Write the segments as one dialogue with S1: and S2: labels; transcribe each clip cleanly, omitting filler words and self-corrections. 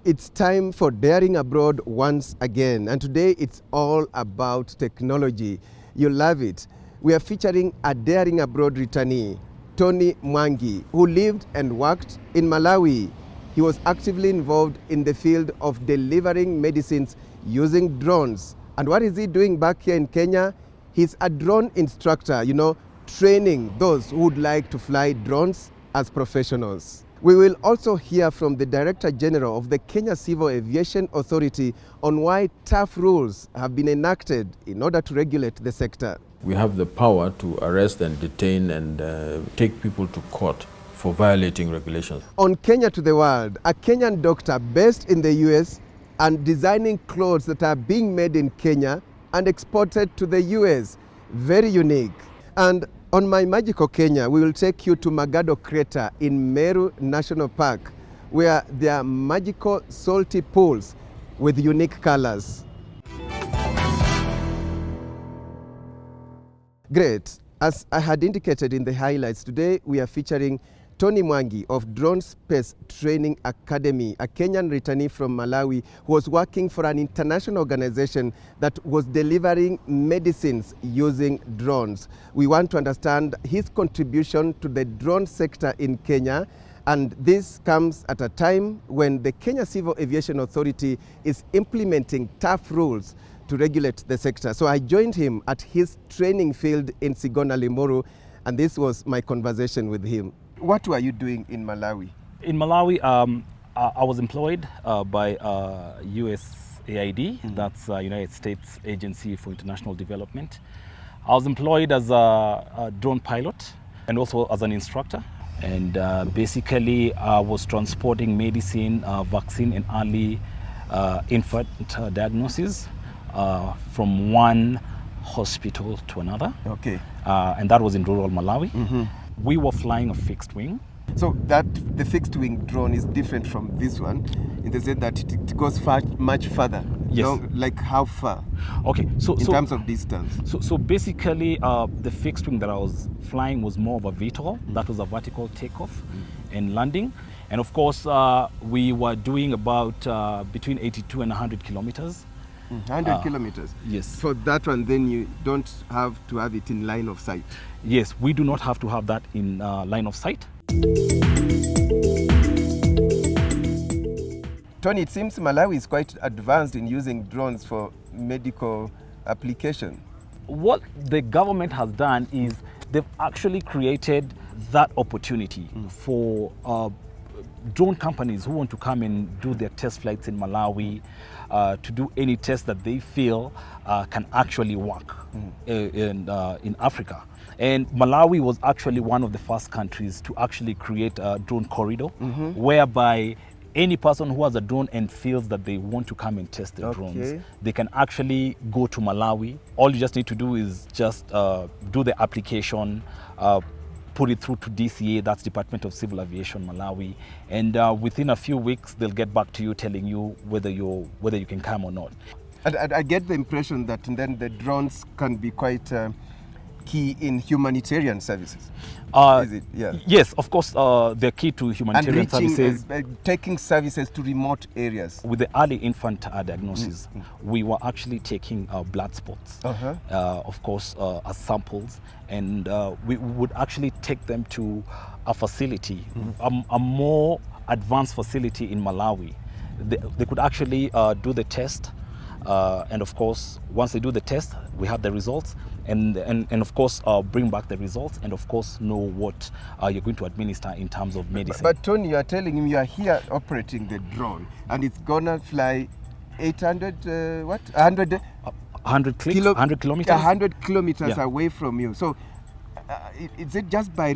S1: It's time for Daring Abroad once again, and today it's all about technology. You'll love it. We are featuring a Daring Abroad returnee, Tony Mwangi, who lived and worked in Malawi. He was actively involved in the field of delivering medicines using drones. And what is he doing back here in Kenya? He's a drone instructor, training those who would like to fly drones as professionals. We will also hear from the Director General of the Kenya Civil Aviation Authority on why tough rules have been enacted in order to regulate the sector.
S2: We have the power to arrest and detain and take people to court for violating regulations.
S1: On Kenya to the World, a Kenyan doctor based in the US and designing clothes that are being made in Kenya and exported to the US. Very unique. And on My Magical Kenya, we will take you to Magado Crater in Meru National Park, where there are magical salty pools with unique colors. Great. As I had indicated in the highlights, today we are featuring Tony Mwangi of Drone Space Training Academy, a Kenyan returnee from Malawi who was working for an international organization that was delivering medicines using drones. We want to understand his contribution to the drone sector in Kenya, and this comes at a time when the Kenya Civil Aviation Authority is implementing tough rules to regulate the sector. So I joined him at his training field in Sigona, Limuru, and this was my conversation with him. What were you doing in Malawi?
S3: In Malawi, I was employed by USAID, that's United States Agency for International Development. I was employed as a drone pilot and also as an instructor. And basically, I was transporting medicine, vaccine, and early infant diagnosis from one hospital to another.
S1: Okay.
S3: And that was in rural Malawi. Mm-hmm. We were flying a fixed wing.
S1: So the fixed wing drone is different from this one in the sense that it goes much further.
S3: Yes.
S1: Like how far?
S3: Okay. So
S1: in terms of distance.
S3: So basically, the fixed wing that I was flying was more of a VTOL. That was a vertical takeoff and landing. And of course, we were doing about between 82 and 100 kilometers.
S1: 100 kilometers?
S3: Yes.
S1: For that one, then you don't have to have it in line of sight?
S3: Yes, we do not have to have that in line of sight.
S1: Tony, it seems Malawi is quite advanced in using drones for medical application.
S3: What the government has done is they've actually created that opportunity for drone companies who want to come and do their test flights in Malawi, to do any test that they feel can actually work in Africa. And Malawi was actually one of the first countries to actually create a drone corridor, whereby any person who has a drone and feels that they want to come and test their drones, they can actually go to Malawi. All you just need to do is just do the application, put it through to DCA, that's Department of Civil Aviation Malawi, and within a few weeks they'll get back to you telling you whether you can come or not.
S1: And I get the impression that then the drones can be quite key in humanitarian services. Is it? Yeah.
S3: Yes, of course, they're key to humanitarian services.
S1: Taking services to remote areas.
S3: With the early infant diagnosis, we were actually taking blood spots, of course, as samples, and we would actually take them to a facility, a more advanced facility in Malawi. They could actually do the test, and of course, once they do the test, we have the results, and of course bring back the results, and of course know what you're going to administer in terms of medicine.
S1: But Tony, you are telling him you are here operating the drone, and it's gonna fly 800 what? 100
S3: kilometers.
S1: 100 kilometers away from you. So is it just by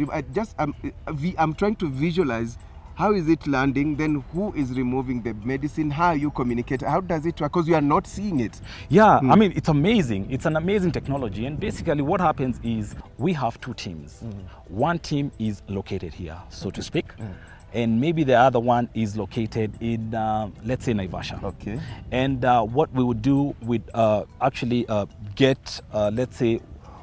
S1: I'm trying to visualize. How is it landing? Then who is removing the medicine? How you communicate? How does it work? Because you are not seeing it.
S3: Yeah, I mean, it's amazing. It's an amazing technology. And basically what happens is we have two teams. One team is located here, so to speak. And maybe the other one is located in, let's say, Naivasha.
S1: Okay.
S3: And what we would do, we'd actually get, let's say,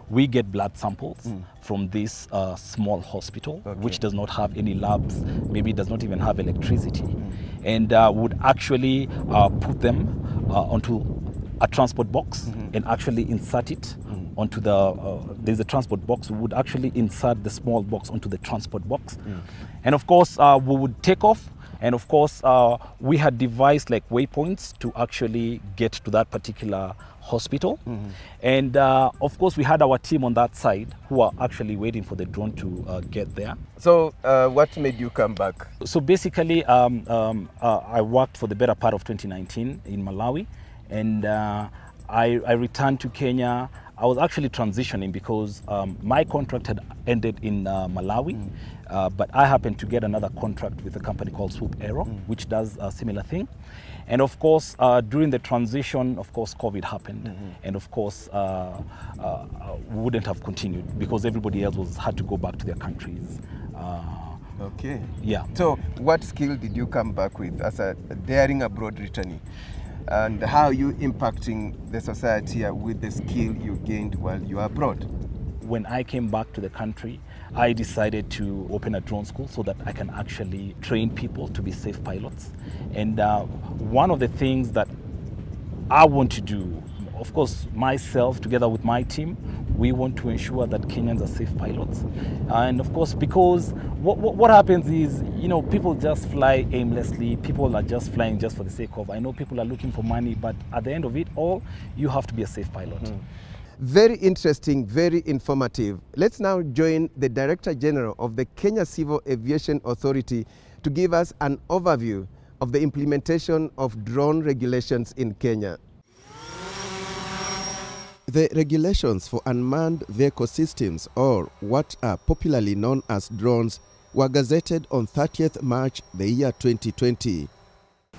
S3: we get blood samples from this small hospital, which does not have any labs, maybe does not even have electricity. and would actually put them onto a transport box and actually insert it onto there's a transport box. We would actually insert the small box onto the transport box. And of course, we would take off. And of course, we had devised like waypoints to actually get to that particular hospital. And of course, we had our team on that side who are actually waiting for the drone to get there.
S1: So what made you come back?
S3: So basically, I worked for the better part of 2019 in Malawi, and I returned to Kenya. I was actually transitioning because my contract had ended in Malawi, but I happened to get another contract with a company called Ep4, which does a similar thing. And of course, during the transition, of course, COVID happened. And of course, we wouldn't have continued because everybody else had to go back to their countries.
S1: Okay.
S3: Yeah.
S1: So what skill did you come back with as a daring abroad returnee? And how are you impacting the society here with the skill you gained while you are abroad?
S3: When I came back to the country, I decided to open a drone school so that I can actually train people to be safe pilots. And one of the things that I want to do, of course, myself together with my team, we want to ensure that Kenyans are safe pilots. And of course, because what happens is, you know, people just fly aimlessly. People are just flying just for the sake of, I know people are looking for money, but at the end of it all, you have to be a safe pilot.
S1: Very interesting, very informative. Let's now join the Director General of the Kenya Civil Aviation Authority to give us an overview of the implementation of drone regulations in Kenya. The regulations for unmanned vehicle systems, or what are popularly known as drones, were gazetted on 30th March the year 2020.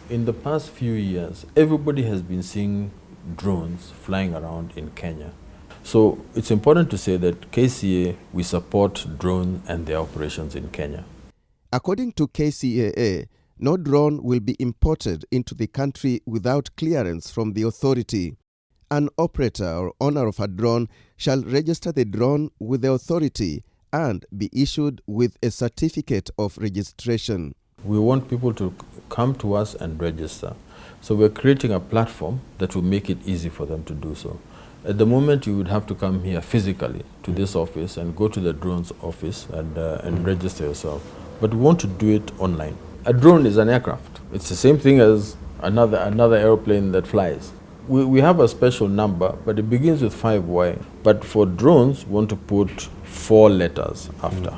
S2: In the past few years, everybody has been seeing drones flying around in Kenya. So it's important to say that KCA, we support drones and their operations in Kenya.
S1: According to KCAA, no drone will be imported into the country without clearance from the authority. An operator or owner of a drone shall register the drone with the authority and be issued with a certificate of registration.
S2: We want people to come to us and register. So we're creating a platform that will make it easy for them to do so. At the moment, you would have to come here physically to this office and go to the drone's office and register yourself. But we want to do it online. A drone is an aircraft. It's the same thing as another airplane that flies. We have a special number, but it begins with 5Y. But for drones, we want to put 4 letters after.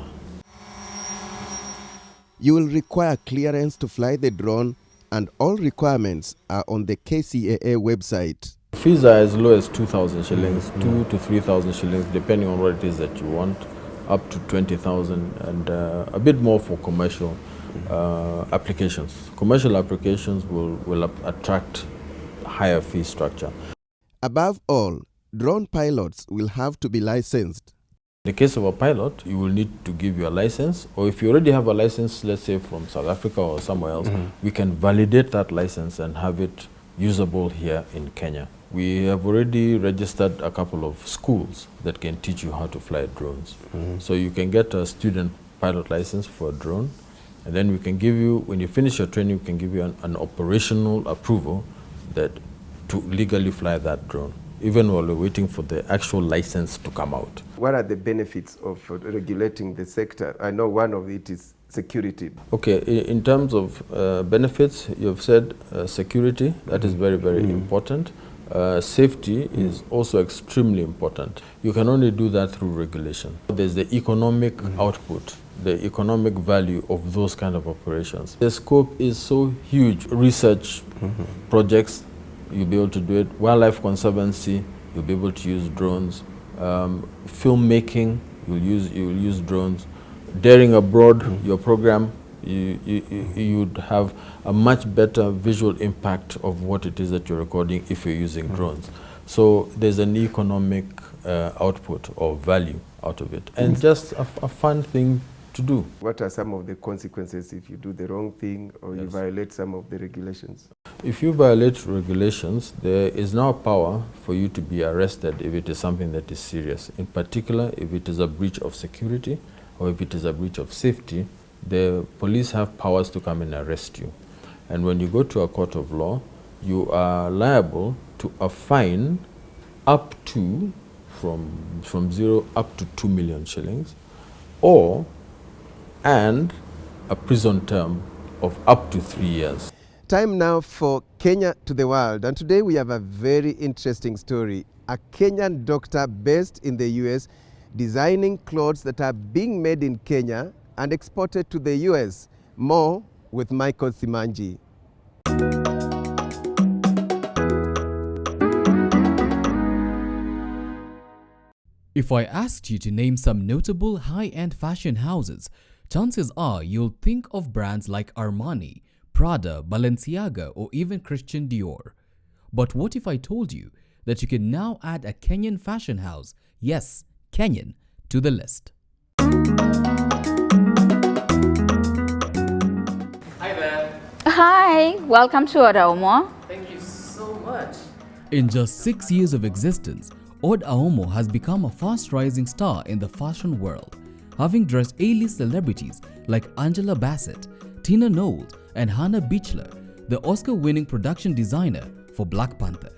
S1: You will require clearance to fly the drone, and all requirements are on the KCAA website.
S2: Fees are as low as 2,000 shillings, 2 to 3,000 shillings, depending on what it is that you want, up to 20,000, and a bit more for commercial applications. Commercial applications will attract higher fee structure.
S1: Above all, drone pilots will have to be licensed.
S2: In the case of a pilot, you will need to give you a license, or if you already have a license, let's say from South Africa or somewhere else, we can validate that license and have it usable here in Kenya. We have already registered a couple of schools that can teach you how to fly drones. So you can get a student pilot license for a drone, and then we can give you, when you finish your training, we can give you an operational approval that to legally fly that drone, even while we're waiting for the actual license to come out. What are the benefits of regulating the sector? I know one of it is security. Okay, in terms of benefits, you've said security, that is very, very important. Safety is also extremely important. You can only do that through regulation. There's the economic output, the economic value of those kind of operations. The scope is so huge. Research projects, you'll be able to do it. Wildlife conservancy, you'll be able to use drones. Filmmaking, you'll use drones. Daring abroad, your program, you'd have a much better visual impact of what it is that you're recording if you're using drones. So there's an economic output or value out of it, and just a fun thing to do. What are some of the consequences if you do the wrong thing or you violate some of the regulations? If you violate regulations, there is now power for you to be arrested if it is something that is serious. In particular, if it is a breach of security or if it is a breach of safety, the police have powers to come and arrest you. And when you go to a court of law, you are liable to a fine up to, from 0 up to 2 million shillings, and a prison term of up to 3 years.
S1: Time now for Kenya to the world. And today we have a very interesting story. A Kenyan doctor based in the US designing clothes that are being made in Kenya and exported to the US. More with Michael Simanji.
S4: If I asked you to name some notable high-end fashion houses, chances are you'll think of brands like Armani, Prada, Balenciaga, or even Christian Dior. But what if I told you that you can now add a Kenyan fashion house, yes, Kenyan, to the list?
S5: Hi there.
S6: Hi, welcome to Odaomo.
S5: Thank you so much.
S4: In just 6 years of existence, Od Aomo has become a fast-rising star in the fashion world, having dressed A-list celebrities like Angela Bassett, Tina Knowles, and Hannah Beachler, the Oscar-winning production designer for Black Panther.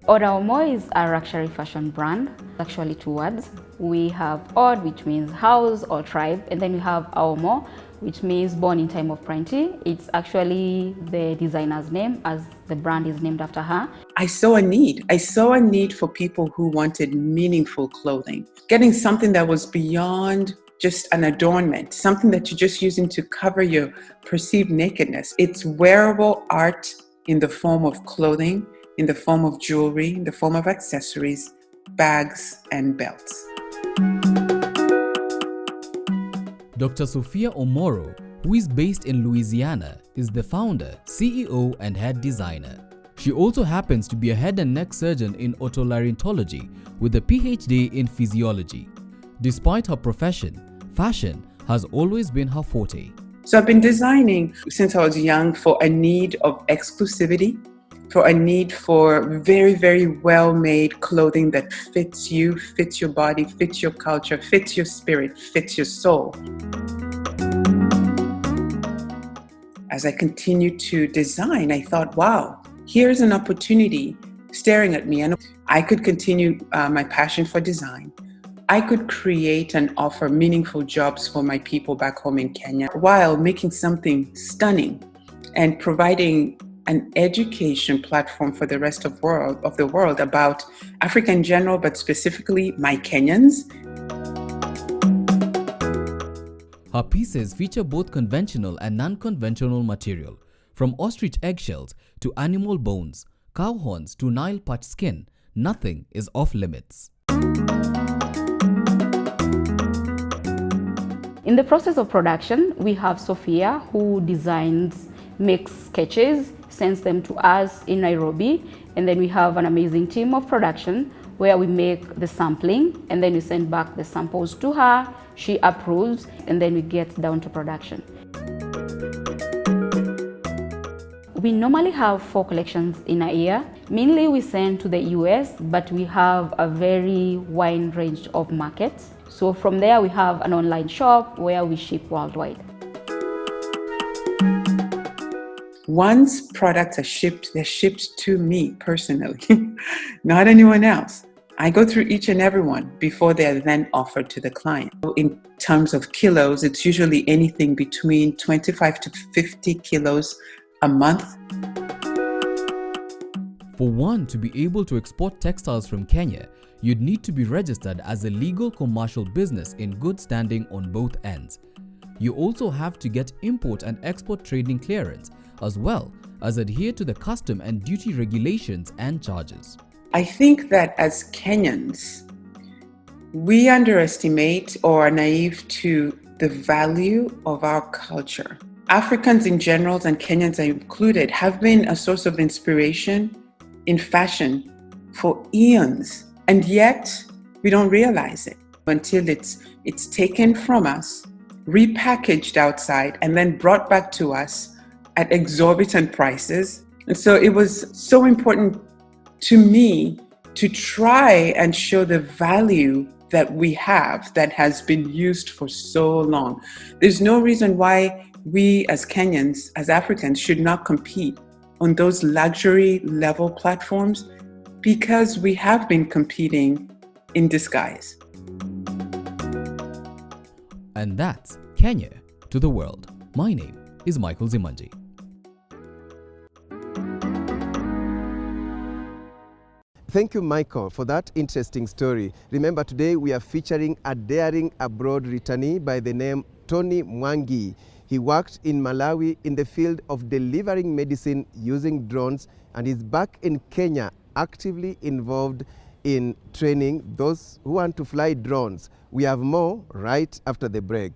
S6: Odaomo is a luxury fashion brand, actually 2 words. We have Od, which means house or tribe, and then we have Aomo, which means born in time of plenty. It's actually the designer's name, as the brand is named after her.
S5: I saw a need. I saw a need for people who wanted meaningful clothing. Getting something that was beyond just an adornment, something that you're just using to cover your perceived nakedness. It's wearable art in the form of clothing, in the form of jewelry, in the form of accessories, bags, and belts.
S4: Dr. Sophia Omoro, who is based in Louisiana, is the founder, CEO, and head designer. She also happens to be a head and neck surgeon in otolaryngology with a PhD in physiology. Despite her profession, fashion has always been her forte.
S5: So I've been designing since I was young for a need of exclusivity, for a need for very, very well-made clothing that fits you, fits your body, fits your culture, fits your spirit, fits your soul. As I continued to design, I thought, wow, here's an opportunity staring at me, and I could continue my passion for design. I could create and offer meaningful jobs for my people back home in Kenya while making something stunning and providing an education platform for the rest of the world about Africa in general, but specifically my Kenyans.
S4: Her pieces feature both conventional and non-conventional material, from ostrich eggshells to animal bones, cow horns to Nile perch skin. Nothing is off limits.
S6: In the process of production, we have Sophia, who designs, makes sketches, sends them to us in Nairobi, and then we have an amazing team of production where we make the sampling, and then we send back the samples to her, she approves, and then we get down to production. We normally have 4 collections in a year. Mainly we send to the US, but we have a very wide range of markets. So from there we have an online shop where we ship worldwide.
S5: Once products are shipped, they're shipped to me personally, not anyone else. I go through each and every one before they're then offered to the client. In terms of kilos, it's usually anything between 25 to 50 kilos a month.
S4: For one to be able to export textiles from Kenya, you'd need to be registered as a legal commercial business in good standing on both ends. You also have to get import and export trading clearance, as well as adhere to the custom and duty regulations and charges.
S5: I think that as Kenyans, we underestimate or are naive to the value of our culture. Africans in general, and Kenyans are included, have been a source of inspiration in fashion for eons, and yet we don't realize it until it's taken from us, repackaged outside, and then brought back to us at exorbitant prices. And so it was so important to me to try and show the value that we have that has been used for so long. There's no reason why we as Kenyans, as Africans, should not compete on those luxury level platforms because we have been competing in disguise.
S4: And that's Kenya to the world. My name is Michael Zimanji.
S1: Thank you, Michael, for that interesting story. Remember, today we are featuring a daring abroad returnee by the name Tony Mwangi. He worked in Malawi in the field of delivering medicine using drones and is back in Kenya actively involved in training those who want to fly drones. We have more right after the break.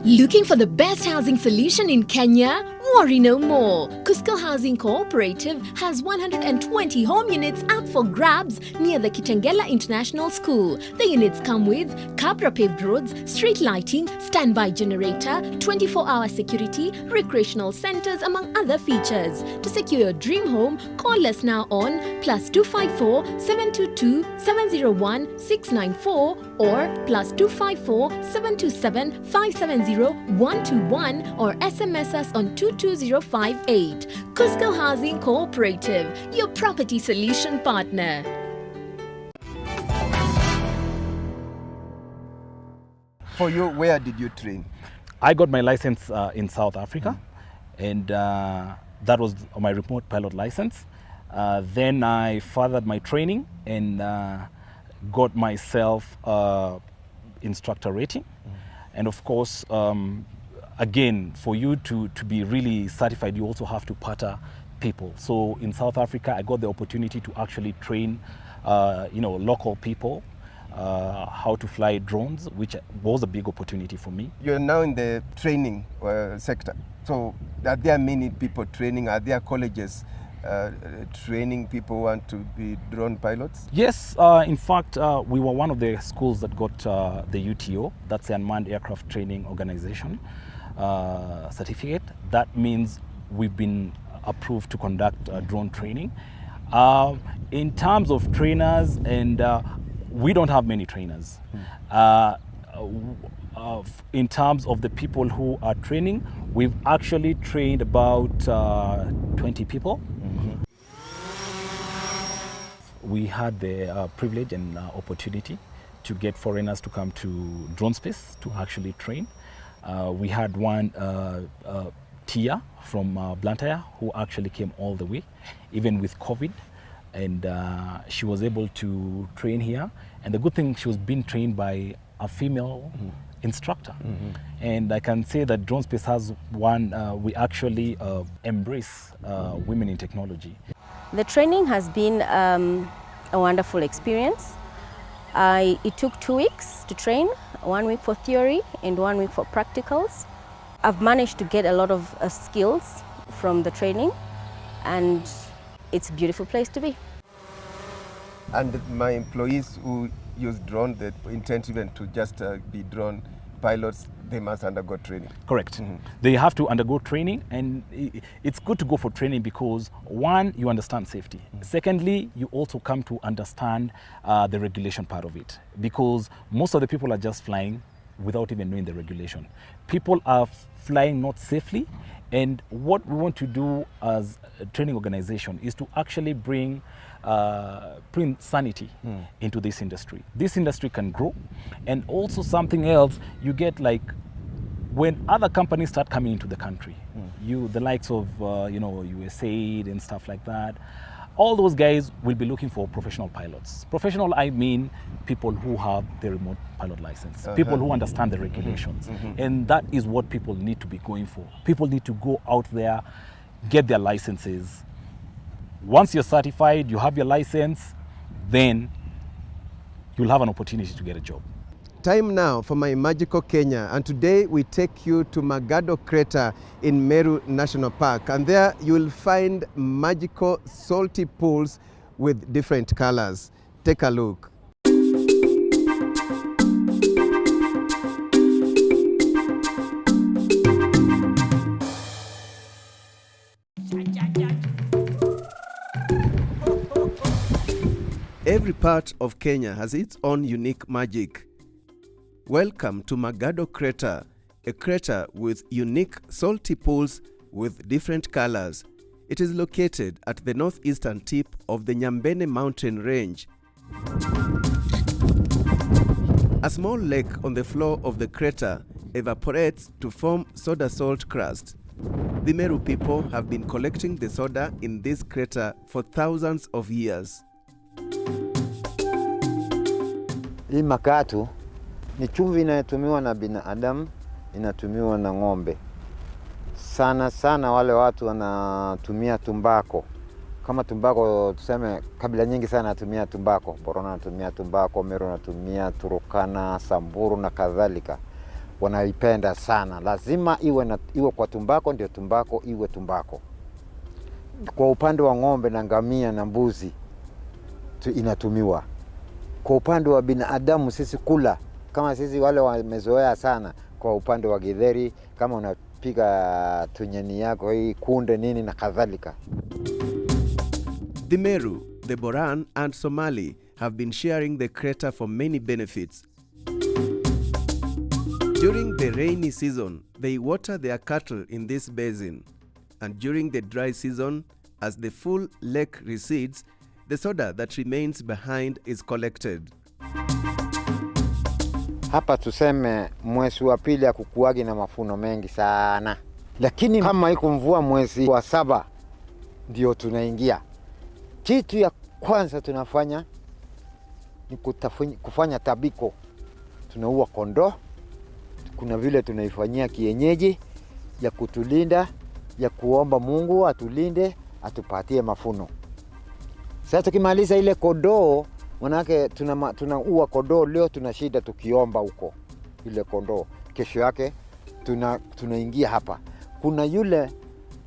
S7: Looking for the best housing solution in Kenya? Worry no more. Cusco Housing Cooperative has 120 home units up for grabs near the Kitengela International School. The units come with Cabra paved roads, street lighting, standby generator, 24-hour security, recreational centers, among other features. To secure your dream home, call us now on +254 722 701 694 or +254 727 570 121 or SMS us on 22058. Cusco Housing Cooperative, your property solution partner.
S1: For you, where did you train?
S3: I got my license in South Africa, and that was my remote pilot license. Then I furthered my training and got myself instructor rating. And of course, again, for you to be really certified, you also have to partner people. So in South Africa, I got the opportunity to actually train, local people how to fly drones, which was a big opportunity for me.
S1: You're now in the training sector. So are there many people training? Are there colleges training people who want to be drone pilots?
S3: Yes, in fact, we were one of the schools that got the UTO, that's the Unmanned Aircraft Training Organization certificate. That means we've been approved to conduct drone training. In terms of trainers, and we don't have many trainers. In terms of the people who are training, we've actually trained about 20 people. We had the privilege and opportunity to get foreigners to come to Drone Space to actually train. We had one Tia from Blantyre who actually came all the way, even with COVID, and she was able to train here. And the good thing, she was being trained by a female instructor. And I can say that Drone Space has one, we actually embrace women in technology.
S8: The training has been a wonderful experience. It took 2 weeks to train, 1 week for theory and 1 week for practicals. I've managed to get a lot of skills from the training, and it's a beautiful place to be.
S1: And my employees who use drone, they intend even to just be drone pilots, they must undergo training.
S3: Correct. They have to undergo training, and it's good to go for training because, one, you understand safety. Secondly, you also come to understand the regulation part of it, because most of the people are just flying without even knowing the regulation. People are flying not safely, and what we want to do as a training organization is to actually bring sanity into this industry. This industry can grow, and also something else, you get like when other companies start coming into the country, the likes of USAID and stuff like that, all those guys will be looking for professional pilots. Professional, I mean people who have the remote pilot license, people who understand the regulations. And that is what people need to be going for. People need to go out there, get their licenses. Once you're certified, you have your license, then you'll have an opportunity to get a job.
S1: Time now for my magical Kenya, and today we take you to Magado Crater in Meru National Park, and there you will find magical salty pools with different colors. Take a look. Every part of Kenya has its own unique magic. Welcome to Magado Crater, a crater with unique salty pools with different colors. It is located at the northeastern tip of the Nyambene mountain range. A small lake on the floor of the crater evaporates to form soda salt crust. The Meru people have been collecting the soda in this crater for thousands of years.
S9: Hii makatu ni chumvi inayotumiwa na binadamu, inatumiwa na ng'ombe. Sana sana wale watu wanatumia tumbako. Kama tumbako tuseme kabila nyingi sana natumia tumbako. Borona natumia tumbako, Meru natumia, Turukana, Samburu na kadhalika. Wanaipenda sana. Lazima iwe kwa tumbako ndio tumbako iwe tumbako. Kwa upande wa ng'ombe na ngamia na mbuzi inatumiwa. Kwa upande wa binadamu sisi kula, kama sisi wale wamezoea sana kwa upande wa githeri, kama unapiga tunyeni yako hii kunde nini na kadhalika.
S1: The Meru, the Boran and Somali have been sharing the crater for many benefits. During the rainy season, they water their cattle in this basin. And during the dry season, as the full lake recedes, the soda that remains behind is collected.
S9: Hapa tuseme mwezi wa pili hakukuwagi na mafuno mengi sana. Lakini kama iko mvua mwezi wa 7 ndio tunaingia. Kitu ya kwanza tunafanya ni kufanya tabiko. Tunaua kondoo. Kuna vile tunaifanyia kienyeji ya kutulinda, ya kuomba Mungu atulinde, atupatie mafuno. Sasa tukimaliza ile kondoo, manake tunaua kondoo leo, tunashida tukiomba huko ile kondoo. Kesho yake tunaingia hapa. Kuna yule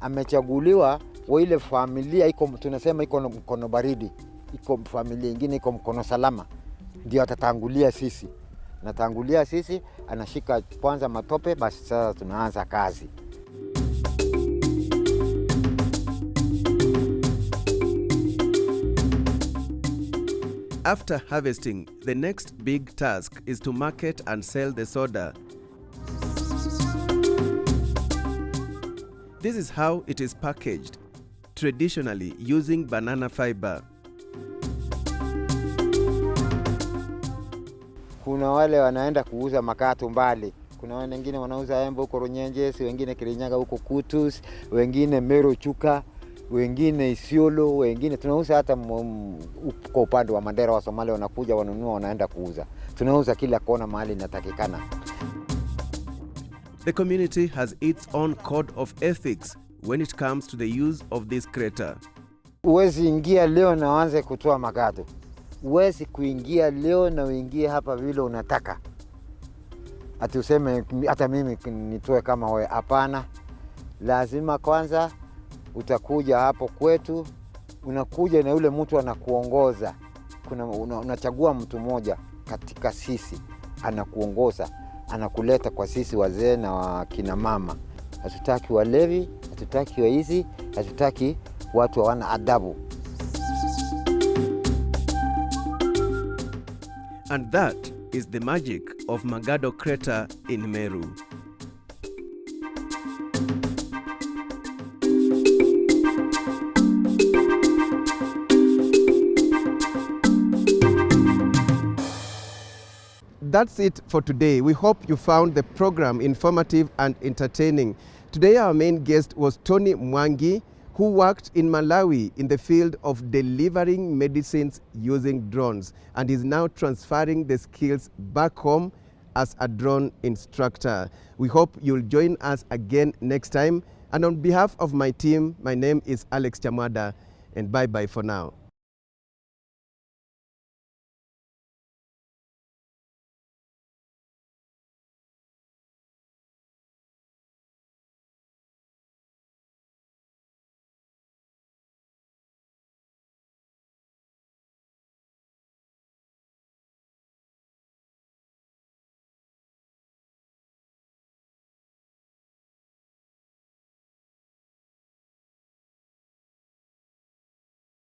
S9: amechaguliwa wa ile familia tunasema iko mkono baridi, iko familia nyingine iko mkono salama, ndio atatangulia sisi. Natangulia sisi, anashika kwanza matope, basi sasa tunaanza kazi.
S1: After harvesting, the next big task is to market and sell the soda. This is how it is packaged, traditionally using banana fiber.
S9: Kuna wale wanaenda kuuza makatu mbali. Kuna wengine wanauza Embo huko Runyenjes, wengine Kirinyaga huko Kutus, wengine Meru Chuka, wengine Isiolo, wengine tunauza hata kwa upande wa Mandera wa Somalia wanakuja wanunua wanaenda kuuza. Tunauza kila kona mahali inatakikana.
S1: The community has its own code of ethics when it comes to the use of this crater.
S9: Uwezi ingia leo na uanze kutoa makatu. Uwezi kuingia leo na uingie hapa vile unataka. Ati useme hata mimi nitoe kama wewe, hapana. Lazima kwanza utakuja hapo kwetu, unakuja na yule mtu anakuongoza. Unachagua mtu mmoja katika sisi, anakuongoza, anakuleta kwa sisi wazee na kina mama. Hatutaki walevi, hatutaki waizi, hatutaki watu hawana adabu.
S1: And that is the magic of Magado Crater in Meru. That's it for today. We hope you found the program informative and entertaining. Today our main guest was Tony Mwangi, who worked in Malawi in the field of delivering medicines using drones and is now transferring the skills back home as a drone instructor. We hope you'll join us again next time. And on behalf of my team, my name is Alex Chamwada, and bye-bye for now.